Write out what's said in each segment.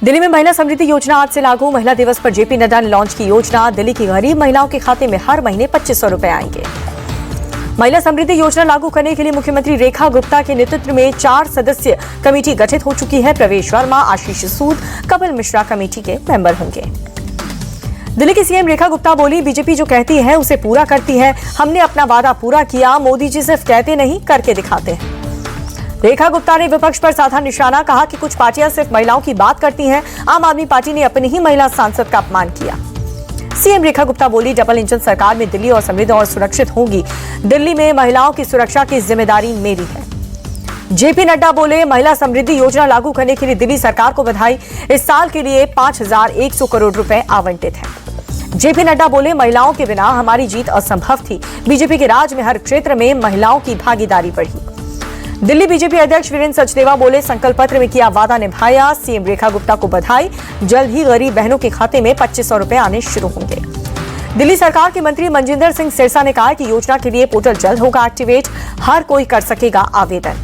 दिल्ली में महिला समृद्धि योजना आज से लागू। महिला दिवस पर जेपी नड्डा ने लॉन्च की योजना। दिल्ली की गरीब महिलाओं के खाते में हर महीने 2500 रुपए आएंगे। महिला समृद्धि योजना लागू करने के लिए मुख्यमंत्री रेखा गुप्ता के नेतृत्व में 4 सदस्यीय कमेटी गठित हो चुकी है। प्रवेश वर्मा, आशीष सूद, कपिल मिश्रा कमेटी के मेंबर होंगे। दिल्ली की सीएम रेखा गुप्ता बोली, बीजेपी जो कहती है उसे पूरा करती है। हमने अपना वादा पूरा किया, मोदी जी सिर्फ कहते नहीं करके दिखाते हैं। रेखा गुप्ता ने विपक्ष पर साधा निशाना, कहा कि कुछ पार्टियां सिर्फ महिलाओं की बात करती हैं। आम आदमी पार्टी ने अपनी ही महिला सांसद का अपमान किया। सीएम रेखा गुप्ता बोली, डबल इंजन सरकार में दिल्ली और समृद्ध और सुरक्षित होगी। दिल्ली में महिलाओं की सुरक्षा की जिम्मेदारी मेरी है। जेपी नड्डा बोले, महिला समृद्धि योजना लागू करने के लिए दिल्ली सरकार को बधाई। इस साल के लिए 5100 करोड़ रुपए आवंटित है। जेपी नड्डा बोले, महिलाओं के बिना हमारी जीत असंभव थी। बीजेपी के राज में हर क्षेत्र में महिलाओं की भागीदारी बढ़ी। दिल्ली बीजेपी अध्यक्ष वीरेंद्र सचदेवा बोले, संकल्प पत्र में किया वादा निभाया। सीएम रेखा गुप्ता को बधाई। जल्द ही गरीब बहनों के खाते में 2500 रुपए आने शुरू होंगे। दिल्ली सरकार के मंत्री मनजिंदर सिंह सिरसा ने कहा कि योजना के लिए पोर्टल जल्द होगा एक्टिवेट, हर कोई कर सकेगा आवेदन।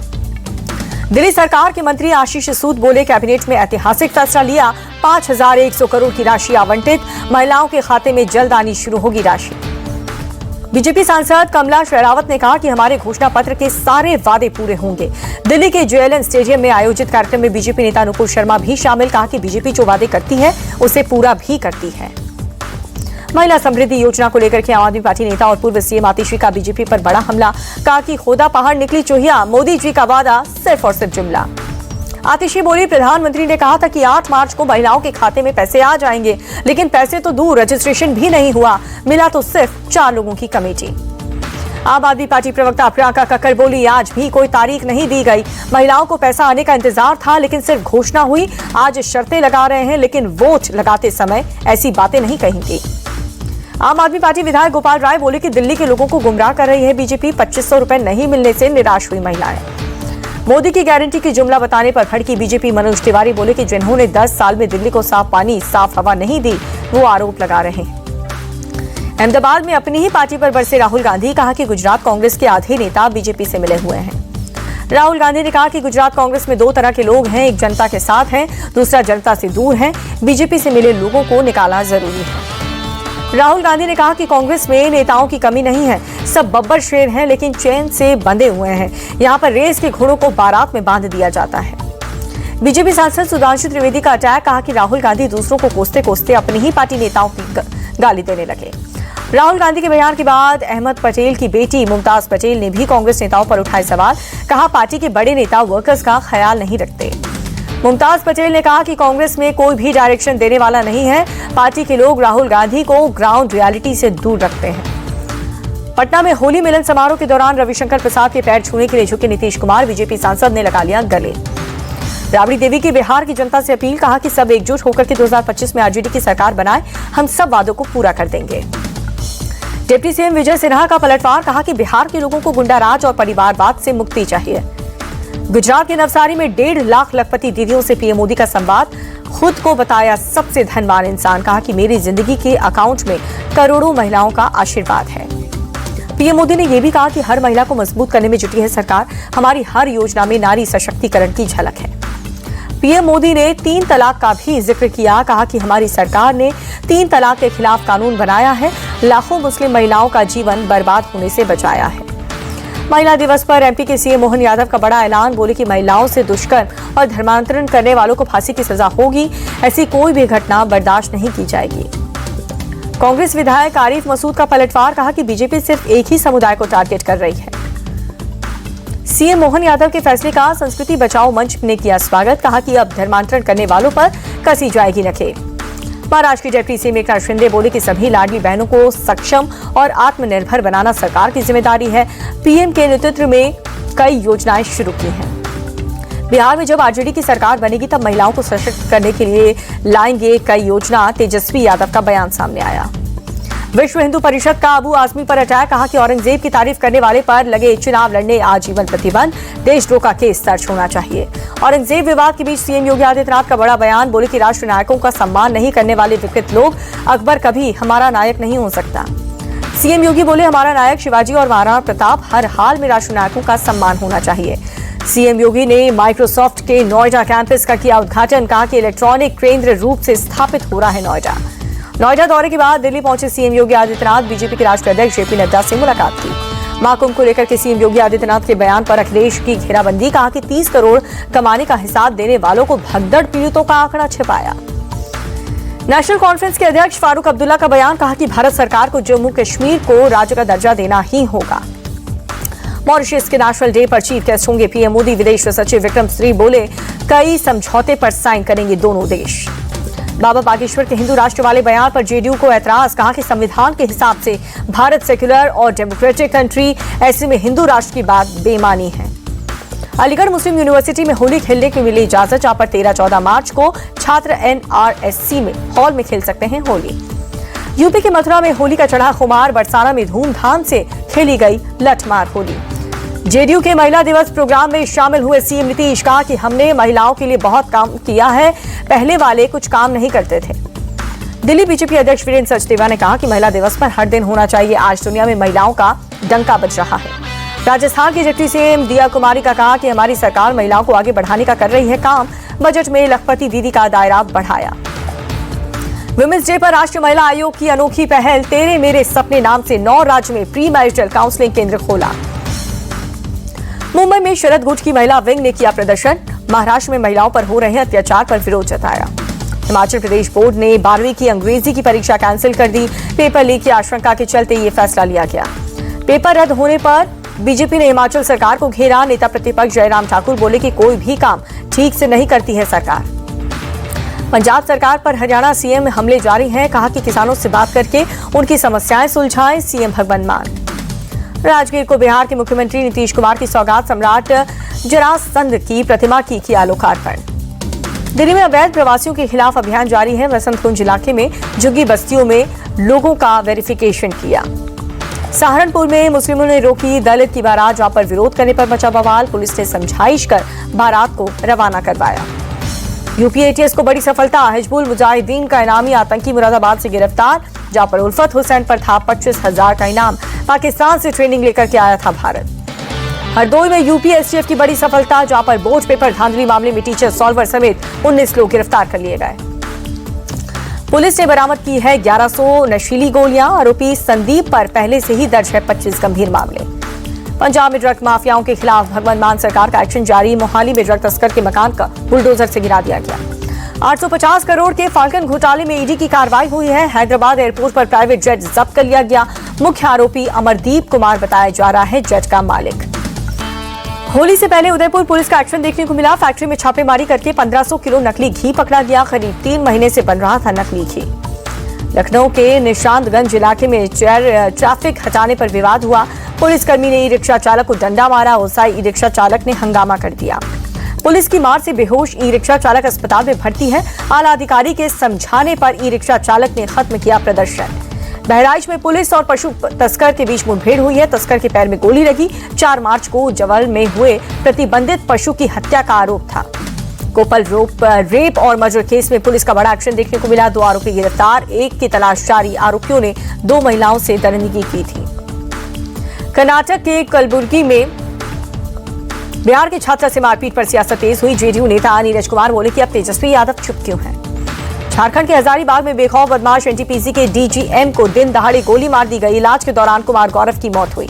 दिल्ली सरकार के मंत्री आशीष सूद बोले, कैबिनेट में ऐतिहासिक फैसला लिया। 5100 करोड़ की राशि आवंटित। महिलाओं के खाते में जल्द आनी शुरू होगी राशि। बीजेपी सांसद कमला शेरावत ने कहा कि हमारे घोषणा पत्र के सारे वादे पूरे होंगे। दिल्ली के जेएलएन स्टेडियम में आयोजित कार्यक्रम में बीजेपी नेता अनुकूल शर्मा भी शामिल। कहा कि बीजेपी जो वादे करती है उसे पूरा भी करती है। महिला समृद्धि योजना को लेकर के आम आदमी पार्टी नेता और पूर्व सीएम आतिशी का बीजेपी पर बड़ा हमला। कहा कि खोदा पहाड़ निकली चोहिया, मोदी जी का वादा सिर्फ और सिर्फ जुमला। आतिशी बोली, प्रधानमंत्री ने कहा था कि 8 मार्च को महिलाओं के खाते में पैसे आ जाएंगे, लेकिन पैसे तो दूर, रजिस्ट्रेशन भी नहीं हुआ। मिला तो सिर्फ 4 लोगों की कमेटी। आम आदमी पार्टी प्रवक्ता प्रियंका कक्कड़ बोली, आज भी कोई तारीख नहीं दी गई। महिलाओं को पैसा आने का इंतजार था, लेकिन सिर्फ घोषणा हुई। आज शर्तें लगा रहे हैं, लेकिन वोट लगाते समय ऐसी बातें नहीं कहेंगे। आम आदमी पार्टी विधायक गोपाल राय बोले कि दिल्ली के लोगों को गुमराह कर रही है बीजेपी। 2500 रुपए नहीं मिलने से निराश हुई महिलाएं। मोदी की गारंटी की जुमला बताने पर भड़की बीजेपी। मनोज तिवारी बोले कि जिन्होंने 10 साल में दिल्ली को साफ पानी, साफ हवा नहीं दी, वो आरोप लगा रहे हैं। अहमदाबाद में अपनी ही पार्टी पर बरसे राहुल गांधी। कहा कि गुजरात कांग्रेस के आधे नेता बीजेपी से मिले हुए हैं। राहुल गांधी ने कहा कि गुजरात कांग्रेस में 2 तरह के लोग हैं, एक जनता के साथ है, दूसरा जनता से दूर है। बीजेपी से मिले लोगों को निकालना जरूरी है। राहुल गांधी ने कहा कि कांग्रेस में नेताओं की कमी नहीं है, सब बब्बर शेर हैं, लेकिन चैन से बंधे हुए हैं। यहाँ पर रेस के घोड़ों को बारात में बांध दिया जाता है। बीजेपी सांसद सुधांशु त्रिवेदी का अटैक। कहा कि राहुल गांधी दूसरों को कोसते कोसते अपनी ही पार्टी नेताओं की गाली देने लगे। राहुल गांधी के बयान के बाद अहमद पटेल की बेटी मुमताज पटेल ने भी कांग्रेस नेताओं पर उठाए सवाल। कहा, पार्टी के बड़े नेता वर्कर्स का ख्याल नहीं रखते। मुमताज पटेल ने कहा कि कांग्रेस में कोई भी डायरेक्शन देने वाला नहीं है। पार्टी के लोग राहुल गांधी को ग्राउंड रियलिटी से दूर रखते हैं। पटना में होली मिलन समारोह के दौरान रविशंकर प्रसाद के पैर छूने के लिए झुके नीतीश कुमार। बीजेपी सांसद ने लगा लिया गले। राबड़ी देवी की बिहार की जनता से अपील। कहा कि सब एकजुट होकर के 2025 में आरजेडी की सरकार बनाए, हम सब वादों को पूरा कर देंगे। डिप्टी सीएम विजय सिन्हा का पलटवार। कहा कि बिहार के लोगों को गुंडाराज और परिवारवाद से मुक्ति चाहिए। गुजरात के नवसारी में 1.5 लाख लखपति दीदियों से पीएम मोदी का संवाद। खुद को बताया सबसे धनवान इंसान। कहा कि मेरी जिंदगी के अकाउंट में करोड़ों महिलाओं का आशीर्वाद है। पीएम मोदी ने यह भी कहा कि हर महिला को मजबूत करने में जुटी है सरकार। हमारी हर योजना में नारी सशक्तिकरण की झलक है। पीएम मोदी ने 3 तलाक का भी जिक्र किया। कहा कि हमारी सरकार ने 3 तलाक के खिलाफ कानून बनाया है, लाखों मुस्लिम महिलाओं का जीवन बर्बाद होने से बचाया है। महिला दिवस पर एमपी के सीएम मोहन यादव का बड़ा ऐलान। बोले कि महिलाओं से दुष्कर्म और धर्मांतरण करने वालों को फांसी की सजा होगी। ऐसी कोई भी घटना बर्दाश्त नहीं की जाएगी। कांग्रेस विधायक आरिफ मसूद का पलटवार। कहा कि बीजेपी सिर्फ एक ही समुदाय को टारगेट कर रही है। सीएम मोहन यादव के फैसले का संस्कृति बचाओ मंच ने किया स्वागत। कहा कि अब धर्मांतरण करने वालों पर कसी जाएगी नकेल। महाराष्ट्र की डिप्टी सीएम एकनाथ शिंदे बोले कि सभी लाडली बहनों को सक्षम और आत्मनिर्भर बनाना सरकार की जिम्मेदारी है। पीएम के नेतृत्व में कई योजनाएं शुरू की हैं। बिहार में जब आरजेडी की सरकार बनेगी तब महिलाओं को सशक्त करने के लिए लाएंगे कई योजना। तेजस्वी यादव का बयान सामने आया। विश्व हिंदू परिषद का अबू आजमी पर अटैक। कहा कि औरंगजेब की तारीफ करने वाले पर लगे चुनाव लड़ने आजीवन प्रतिबंध। देशद्रोह का केस दर्ज होना चाहिए। औरंगजेब विवाद के बीच सीएम योगी आदित्यनाथ का बड़ा बयान। बोले कि राष्ट्र नायकों का सम्मान नहीं करने वाले विकृत लोग, अकबर कभी हमारा नायक नहीं हो सकता। सीएम योगी बोले, हमारा नायक शिवाजी और महाराणा प्रताप, हर हाल में राष्ट्र नायकों का सम्मान होना चाहिए। सीएम योगी ने माइक्रोसॉफ्ट के नोएडा कैंपस का किया उद्घाटन। कहा कि इलेक्ट्रॉनिक केंद्र रूप से स्थापित हो रहा है नोएडा दौरे के बाद दिल्ली पहुंचे सीएम योगी आदित्यनाथ। बीजेपी के राष्ट्रीय अध्यक्ष जेपी नड्डा से मुलाकात की। महाकुंभ को लेकर के सीएम योगी आदित्यनाथ के बयान पर अखिलेश की घेराबंदी। कहा कि 30 करोड़ कमाने का हिसाब देने वालों को भगदड़ पीड़ितों का आंकड़ा छिपाया। नेशनल कॉन्फ्रेंस के अध्यक्ष फारूक अब्दुल्ला का बयान। कहा कि भारत सरकार को जम्मू कश्मीर को राज्य का दर्जा देना ही होगा। मॉरिशस के नेशनल डे पर चीफ गेस्ट होंगे पीएम मोदी। विदेश सचिव विक्रम सिंह बोले कई समझौते पर साइन करेंगे दोनों देश। बाबा बागेश्वर के हिंदू राष्ट्र वाले बयान पर जेडीयू को ऐतराज। कहा कि संविधान के हिसाब से भारत सेक्युलर और डेमोक्रेटिक कंट्री, ऐसे में हिंदू राष्ट्र की बात बेमानी है। अलीगढ़ मुस्लिम यूनिवर्सिटी में होली खेलने की मिली इजाजत। जहां पर 13-14 मार्च को छात्र एनआरएससी में हॉल में खेल सकते हैं होली। यूपी के मथुरा में होली का चढ़ा खुमार। बरसाना में धूमधाम से खेली गई लठमार होली। जेडीयू के महिला दिवस प्रोग्राम में शामिल हुए सीएम नीतीश। कहा कि हमने महिलाओं के लिए बहुत काम किया है, पहले वाले कुछ काम नहीं करते थे। दिल्ली बीजेपी अध्यक्ष वीरेंद्र सचदेवा ने कहा कि महिला दिवस पर हर दिन होना चाहिए। आज दुनिया में महिलाओं का डंका बज रहा है। राजस्थान की डिप्टी सीएम दिया कुमारी का कहा कि हमारी सरकार महिलाओं को आगे बढ़ाने का कर रही है काम। बजट में लखपति दीदी का दायरा बढ़ाया। वुमेन्स डे पर राष्ट्रीय महिला आयोग की अनोखी पहल। तेरे मेरे सपने नाम से 9 राज्य में प्री मैरिटल काउंसलिंग केंद्र खोला। मुंबई में शरद गुट की महिला विंग ने किया प्रदर्शन। महाराष्ट्र में महिलाओं पर हो रहे अत्याचार पर विरोध जताया। हिमाचल प्रदेश बोर्ड ने 12वीं की अंग्रेजी की परीक्षा कैंसिल कर दी। पेपर लीक की आशंका के चलते ये फैसला लिया गया। पेपर रद्द होने पर बीजेपी ने हिमाचल सरकार को घेरा। नेता प्रतिपक्ष जयराम ठाकुर बोले कि कोई भी काम ठीक से नहीं करती है सरकार। पंजाब सरकार पर हरियाणा सीएम हमले जारी हैं। कहा कि किसानों से बात करके उनकी समस्याएं सुलझाएं सीएम भगवंत मान। राजगीर को बिहार के मुख्यमंत्री नीतीश कुमार की सौगात। सम्राट जरासंध की प्रतिमा की किया लोकार्पण। दिल्ली में अवैध प्रवासियों के खिलाफ अभियान जारी है। वसंत कुंज इलाके में झुग्गी बस्तियों में लोगों का वेरिफिकेशन किया। सहारनपुर में मुस्लिमों ने रोकी दलित की बारात। जहां पर विरोध करने पर मचा बवाल। पुलिस ने समझाइश कर बारात को रवाना करवाया। यूपी एटीएस को बड़ी सफलता। हिजबुल मुजाहिदीन का इनामी आतंकी मुरादाबाद से गिरफ्तार। जहां पर उल्फत हुसैन पर था 25,000 का इनाम। पाकिस्तान से ट्रेनिंग लेकर के आया था भारत। हरदोई में यूपी एसटीएफ की बड़ी सफलता। जहां पर बोर्ड पेपर धांधली मामले में टीचर सॉल्वर समेत 19 लोग गिरफ्तार कर लिए गए। पुलिस ने बरामद की है 1100 नशीली गोलियां। आरोपी संदीप पर पहले से ही दर्ज है 25 गंभीर मामले। पंजाब में ड्रग माफियाओं के खिलाफ भगवंत मान सरकार का एक्शन जारी। मोहाली में ड्रग तस्कर के मकान का बुलडोजर से गिरा दिया गया। 850 करोड़ के फाल्कन घोटाले में ईडी की कार्रवाई हुई है। हैदराबाद एयरपोर्ट पर प्राइवेट जेट जब्त कर लिया गया। मुख्य आरोपी अमरदीप कुमार बताया जा रहा है जेट का मालिक। होली से पहले उदयपुर पुलिस का एक्शन देखने को मिला। फैक्ट्री में छापेमारी करके 1500 किलो नकली घी पकड़ा गया। करीब 3 महीने से बन रहा था नकली घी। लखनऊ के निशांतगंज इलाके में ट्रैफिक हटाने पर विवाद हुआ। पुलिसकर्मी ने ई रिक्शा चालक को डंडा मारा। ओसाई ई रिक्शा चालक ने हंगामा कर दिया। पुलिस की मार से बेहोश ई रिक्शा चालक अस्पताल में भर्ती है। आला अधिकारी के समझाने पर ई रिक्शा चालक ने खत्म किया प्रदर्शन। बहराइच में पुलिस और पशु तस्कर के बीच मुठभेड़ हुई है। तस्कर के पैर में गोली लगी। 4 मार्च को जवल में हुए प्रतिबंधित पशु की हत्या का आरोप था। कोपल रेप और मर्डर केस में पुलिस का बड़ा एक्शन देखने को मिला। 2 आरोपी गिरफ्तार। एक की तलाश जारी। आरोपियों ने 2 महिलाओं से दरिंदगी की थी। कर्नाटक के कलबुर्गी में बिहार के छात्रा से मारपीट पर सियासत तेज हुई। जेडीयू नेता नीरज कुमार बोले कि अब तेजस्वी यादव चुप क्यों हैं। झारखंड के हजारीबाग में बेखौफ बदमाश एनटीपीसी के डीजीएम को दिन दहाड़े गोली मार दी गई। इलाज के दौरान कुमार गौरव की मौत हुई।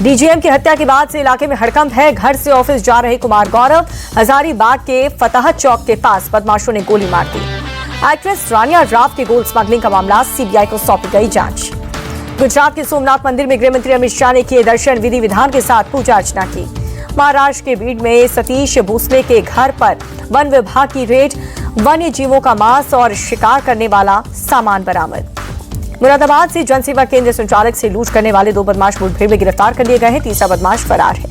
डीजीएम की हत्या के बाद से इलाके में हड़कंप है। घर से ऑफिस जा रहे कुमार गौरव हजारीबाग के फतह चौक के पास बदमाशों ने गोली मार दी। एक्ट्रेस रानिया राव के गोल्ड स्मगलिंग का मामला सीबीआई को सौंपी गई जांच। गुजरात के सोमनाथ मंदिर में गृहमंत्री अमित शाह ने किए दर्शन। विधि विधान के साथ पूजा अर्चना की। महाराष्ट्र के बीड में सतीश भोसले के घर पर वन विभाग की रेड। वन्य जीवों का मांस और शिकार करने वाला सामान बरामद। मुरादाबाद से जनसेवा केंद्र संचालक से लूट करने वाले 2 बदमाश मुठभेड़ में गिरफ्तार कर लिए गए हैं। तीसरा बदमाश फरार है।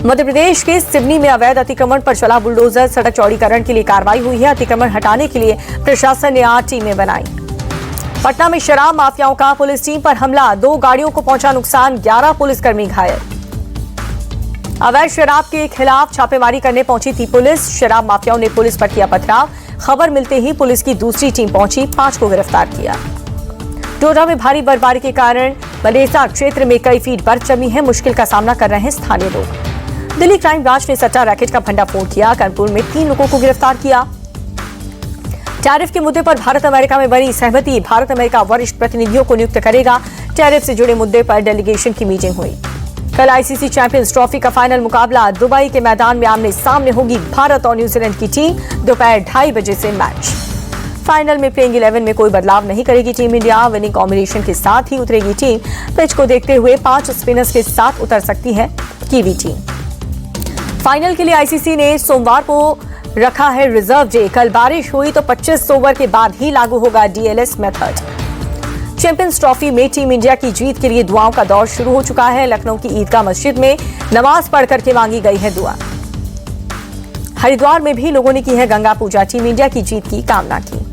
मध्य प्रदेश के सिवनी में अवैध अतिक्रमण पर चला बुलडोजर। सड़क चौड़ीकरण के लिए कार्रवाई हुई है। अतिक्रमण हटाने के लिए प्रशासन ने 8 टीमें बनाई। पटना में शराब माफियाओं का पुलिस टीम पर हमला। 2 गाड़ियों को पहुंचा नुकसान। 11 पुलिसकर्मी घायल। अवैध शराब के खिलाफ छापेमारी करने पहुंची थी पुलिस। शराब माफियाओं ने पुलिस पर किया पथराव। खबर मिलते ही पुलिस की दूसरी टीम पहुंची। 5 को गिरफ्तार किया। डोडा में भारी बर्फबारी के कारण बलेसा क्षेत्र में कई फीट बर्फ जमी है। मुश्किल का सामना कर रहे हैं स्थानीय लोग। दिल्ली क्राइम ब्रांच ने सट्टा रैकेट का भंडाफोड़ किया। कानपुर में 3 लोगों को गिरफ्तार किया। टैरिफ के मुद्दे पर भारत अमेरिका में बनी सहमति। भारत अमेरिका वरिष्ठ प्रतिनिधियों को नियुक्त करेगा। टैरिफ से जुड़े मुद्दे पर डेलीगेशन की मीटिंग हुई। कल आईसीसी चैंपियंस ट्रॉफी का फाइनल मुकाबला दुबई के मैदान में आमने सामने होगी भारत और न्यूजीलैंड की टीम। दोपहर 2:30 बजे से मैच। फाइनल में प्लेइंग 11 में कोई बदलाव नहीं करेगी टीम इंडिया। विनिंग कॉम्बिनेशन के साथ ही उतरेगी टीम। पिच को देखते हुए 5 स्पिनर्स के साथ उतर सकती है कीवी टीम। फाइनल के लिए आईसीसी ने सोमवार को रखा है रिजर्व डे। कल बारिश हुई तो 25 ओवर के बाद ही लागू होगा डीएलएस मेथड। चैंपियंस ट्रॉफी में टीम इंडिया की जीत के लिए दुआओं का दौर शुरू हो चुका है। लखनऊ की ईदगाह मस्जिद में नमाज पढ़ करके मांगी गई है दुआ। हरिद्वार में भी लोगों ने की है गंगा पूजा। टीम इंडिया की जीत की कामना की।